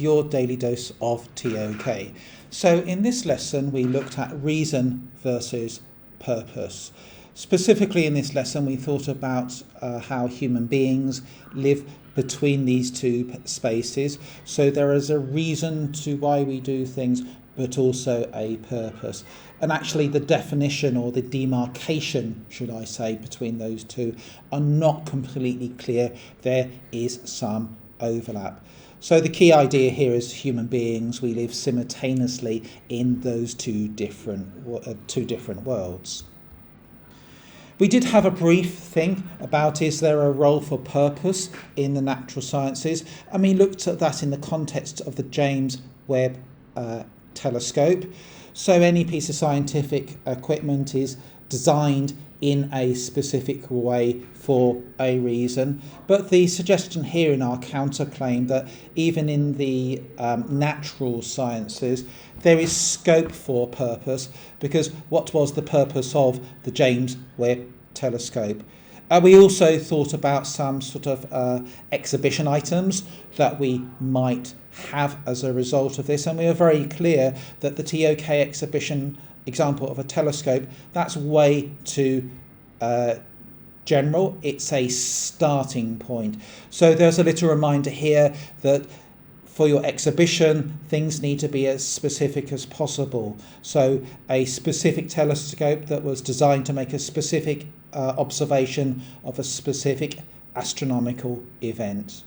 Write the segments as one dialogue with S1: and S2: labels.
S1: your daily dose of TOK. So in this lesson we looked at reason versus purpose. Specifically in this lesson we thought about how human beings live between these two spaces. So there is a reason to why we do things, but also a purpose. And actually the definition, or the demarcation, should I say, between those two are not completely clear. There is some overlap. So the key idea here is human beings, we live simultaneously in those two different worlds. We did have a brief thing about, is there a role for purpose in the natural sciences? And we looked at that in the context of the James Webb Telescope. So any piece of scientific equipment is designed in a specific way for a reason. But the suggestion here in our counterclaim that even in the natural sciences there is scope for purpose, because what was the purpose of the James Webb Telescope? We also thought about some sort of exhibition items that we might have as a result of this, and we were very clear that the TOK exhibition example of a telescope, that's way too general. It's a starting point. So there's a little reminder here that for your exhibition, things need to be as specific as possible. So a specific telescope that was designed to make a specific observation of a specific astronomical event.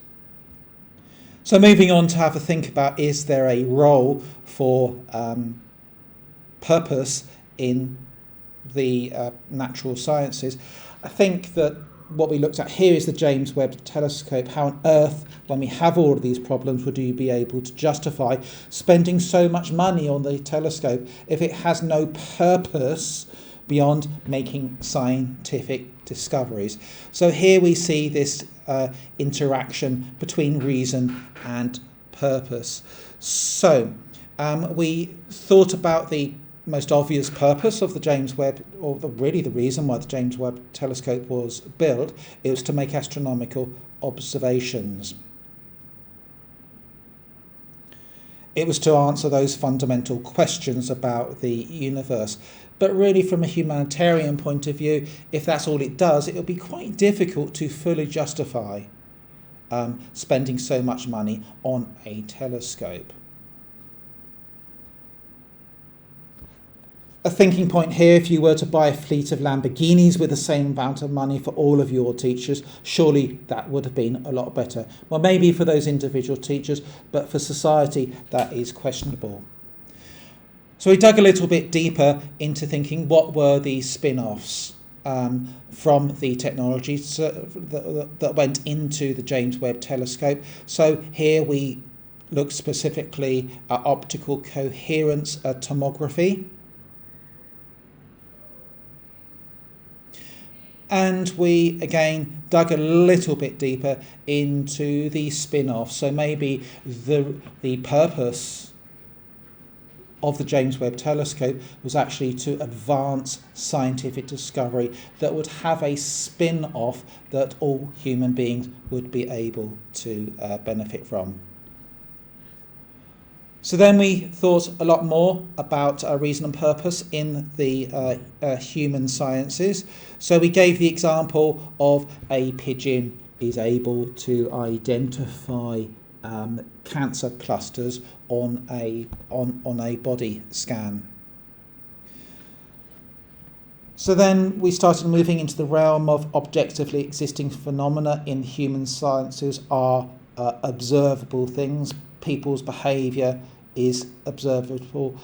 S1: So moving on to have a think about, is there a role for purpose in the natural sciences? I think that what we looked at here is the James Webb Telescope. How on earth, when we have all of these problems, would you be able to justify spending so much money on the telescope if it has no purpose beyond making scientific discoveries? So here we see this interaction between reason and purpose. So we thought about the most obvious purpose of the James Webb, or really the reason why the James Webb Telescope was built. It was to make astronomical observations. It was to answer those fundamental questions about the universe. But really, from a humanitarian point of view, if that's all it does, it will be quite difficult to fully justify spending so much money on a telescope. A thinking point here, if you were to buy a fleet of Lamborghinis with the same amount of money for all of your teachers, surely that would have been a lot better. Well, maybe for those individual teachers, but for society that is questionable. So we dug a little bit deeper into thinking what were the spin-offs from the technologies that went into the James Webb Telescope. So here we looked specifically at optical coherence tomography. And we, again, dug a little bit deeper into the spin-off. So maybe the purpose of the James Webb Telescope was actually to advance scientific discovery that would have a spin-off that all human beings would be able to benefit from. So then we thought a lot more about reason and purpose in the human sciences. So we gave the example of a pigeon is able to identify cancer clusters on a body scan. So then we started moving into the realm of objectively existing phenomena in human sciences are observable things. People's behaviour is observable.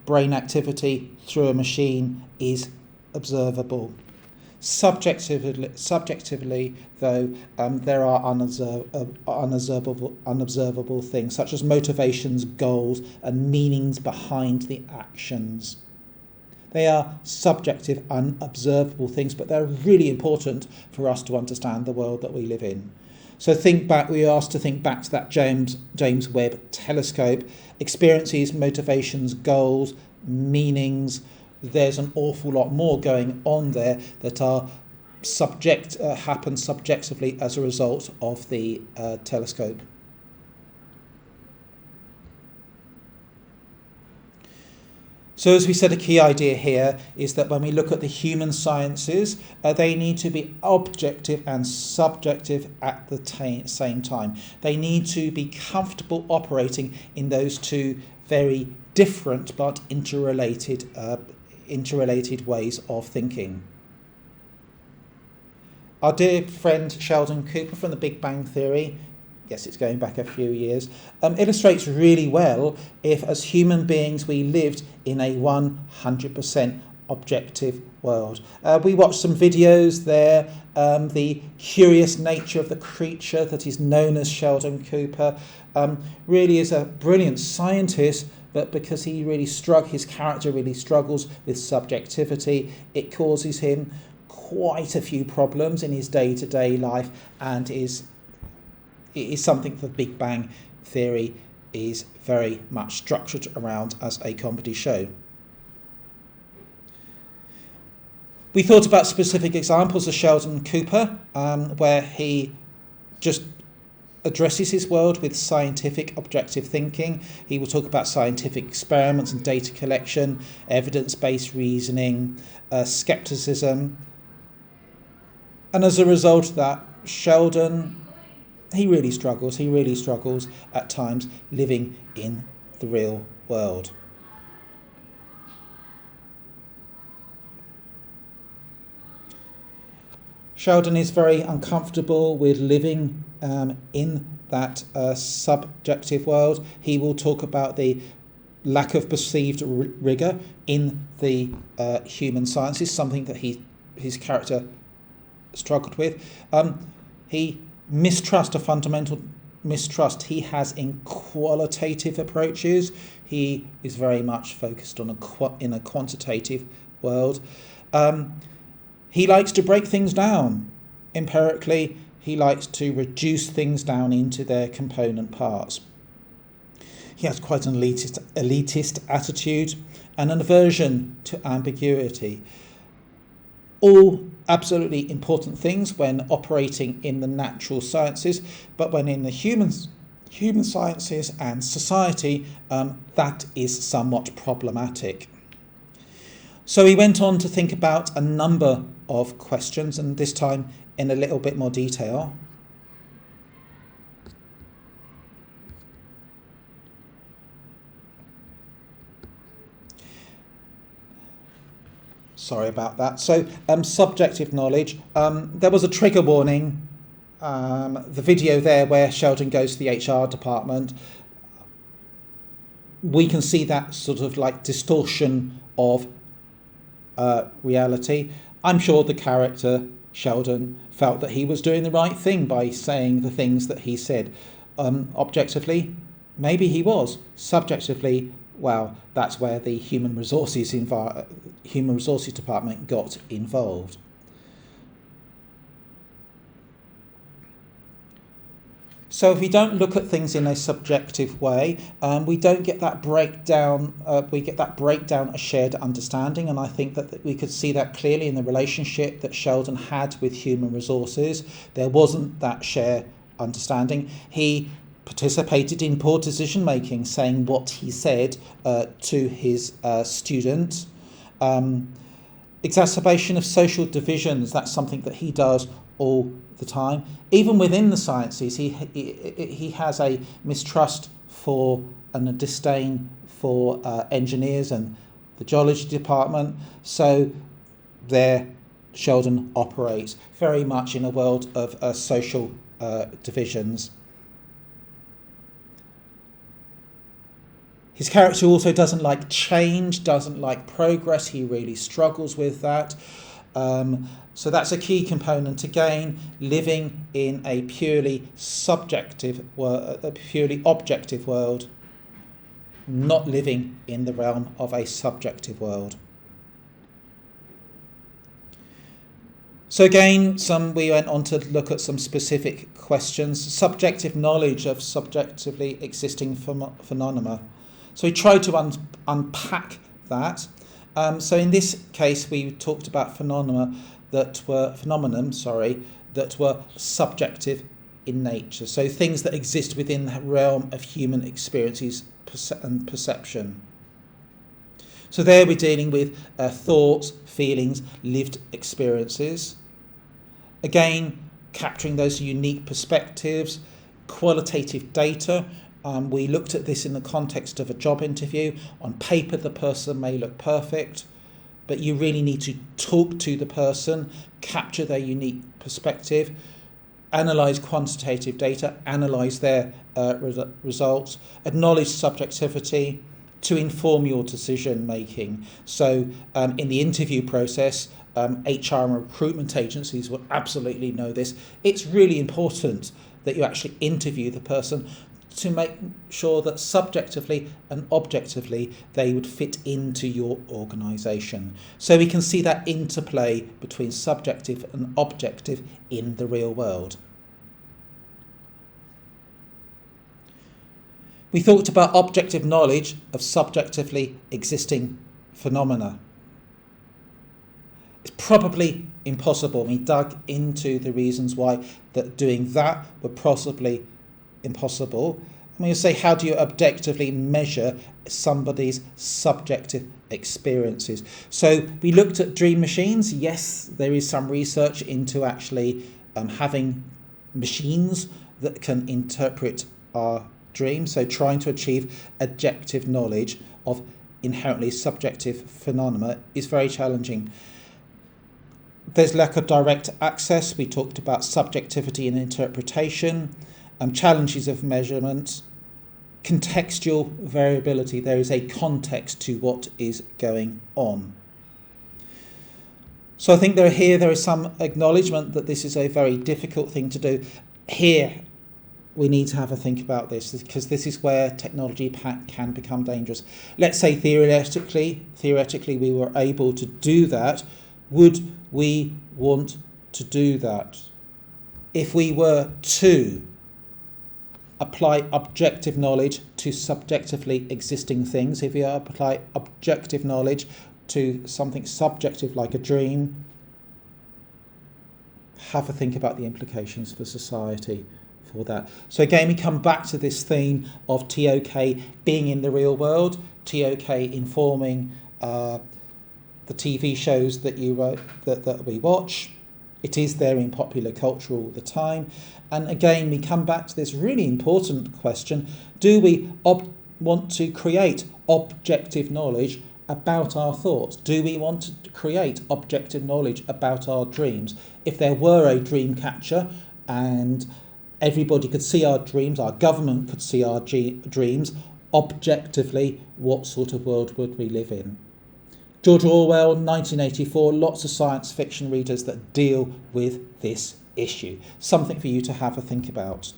S1: Brain activity through a machine is observable. Subjectively, though, there are unobservable things, such as motivations, goals, and meanings behind the actions. They are subjective, unobservable things, but they're really important for us to understand the world that we live in. So we are asked to think back to that James Webb Telescope. Experiences, motivations, goals, meanings. There's an awful lot more going on there that are happen subjectively as a result of the telescope. So as we said, a key idea here is that when we look at the human sciences, they need to be objective and subjective at the same time. They need to be comfortable operating in those two very different but interrelated ways of thinking. Our dear friend Sheldon Cooper from the Big Bang Theory, yes, it's going back a few years, illustrates really well if, as human beings, we lived in a 100% objective world. We watched some videos there, the curious nature of the creature that is known as Sheldon Cooper. Really is a brilliant scientist, but because his character really struggles with subjectivity, it causes him quite a few problems in his day-to-day life, and it is something that the Big Bang Theory is very much structured around as a comedy show. We thought about specific examples of Sheldon Cooper, where he just addresses his world with scientific objective thinking. He will talk about scientific experiments and data collection, evidence-based reasoning, skepticism. And as a result of that, Sheldon, he really struggles at times living in the real world. Sheldon is very uncomfortable with living in that subjective world. He will talk about the lack of perceived rigour in the human sciences, something that his character struggled with. He mistrust, a fundamental mistrust he has in qualitative approaches. He is very much focused on in a quantitative world. He likes to break things down empirically. He likes to reduce things down into their component parts. He has quite an elitist attitude and an aversion to ambiguity. All absolutely important things when operating in the natural sciences, but when in the human sciences and society, that is somewhat problematic. So he went on to think about a number of questions, and this time in a little bit more detail. Sorry about that. So subjective knowledge. There was a trigger warning. The video there where Sheldon goes to the HR department, we can see that sort of like distortion of reality. I'm sure the character Sheldon felt that he was doing the right thing by saying the things that he said. Objectively, maybe he was. Subjectively, well, that's where the human resources department got involved. So if we don't look at things in a subjective way, we don't get that breakdown. We get that breakdown of shared understanding, and I think that we could see that clearly in the relationship that Sheldon had with human resources. There wasn't that shared understanding. He participated in poor decision making, saying what he said to his student. Exacerbation of social divisions, that's something that he does all the time. Even within the sciences, he has a mistrust for and a disdain for engineers and the geology department. So there Sheldon operates very much in a world of social divisions. His character also doesn't like change, doesn't like progress. He really struggles with that. So that's a key component. Again, living in a purely subjective world, a purely objective world, not living in the realm of a subjective world. So again, we went on to look at some specific questions. Subjective knowledge of subjectively existing phenomena. So we tried to unpack that. So in this case, we talked about phenomena that were subjective in nature. So things that exist within the realm of human experiences and perception. So there we're dealing with thoughts, feelings, lived experiences. Again, capturing those unique perspectives, qualitative data. We looked at this in the context of a job interview. On paper, the person may look perfect, but you really need to talk to the person, capture their unique perspective, analyse quantitative data, analyse their results, acknowledge subjectivity to inform your decision making. So in the interview process, HR and recruitment agencies will absolutely know this. It's really important that you actually interview the person to make sure that subjectively and objectively they would fit into your organisation. So we can see that interplay between subjective and objective in the real world. We talked about objective knowledge of subjectively existing phenomena. It's probably impossible. We dug into the reasons why that doing that would possibly impossible. I'm going to say, how do you objectively measure somebody's subjective experiences? So we looked at dream machines. Yes, there is some research into actually having machines that can interpret our dreams. So trying to achieve objective knowledge of inherently subjective phenomena is very challenging. There's lack of direct access. We talked about subjectivity and interpretation. Challenges of measurement, contextual variability. There is a context to what is going on. So I think there is some acknowledgement that this is a very difficult thing to do. Here, we need to have a think about this, because this is where technology can become dangerous. Let's say theoretically we were able to do that. Would we want to do that? If we were to apply objective knowledge to subjectively existing things, if we apply objective knowledge to something subjective like a dream, have a think about the implications for society for that. So again, we come back to this theme of TOK being in the real world, TOK informing the TV shows that that we watch. It is there in popular culture all the time. And again, we come back to this really important question: do we want to create objective knowledge about our thoughts? Do we want to create objective knowledge about our dreams? If there were a dream catcher and everybody could see our dreams, our government could see our dreams, objectively, what sort of world would we live in? George Orwell, 1984, lots of science fiction readers that deal with this issue. Something for you to have a think about.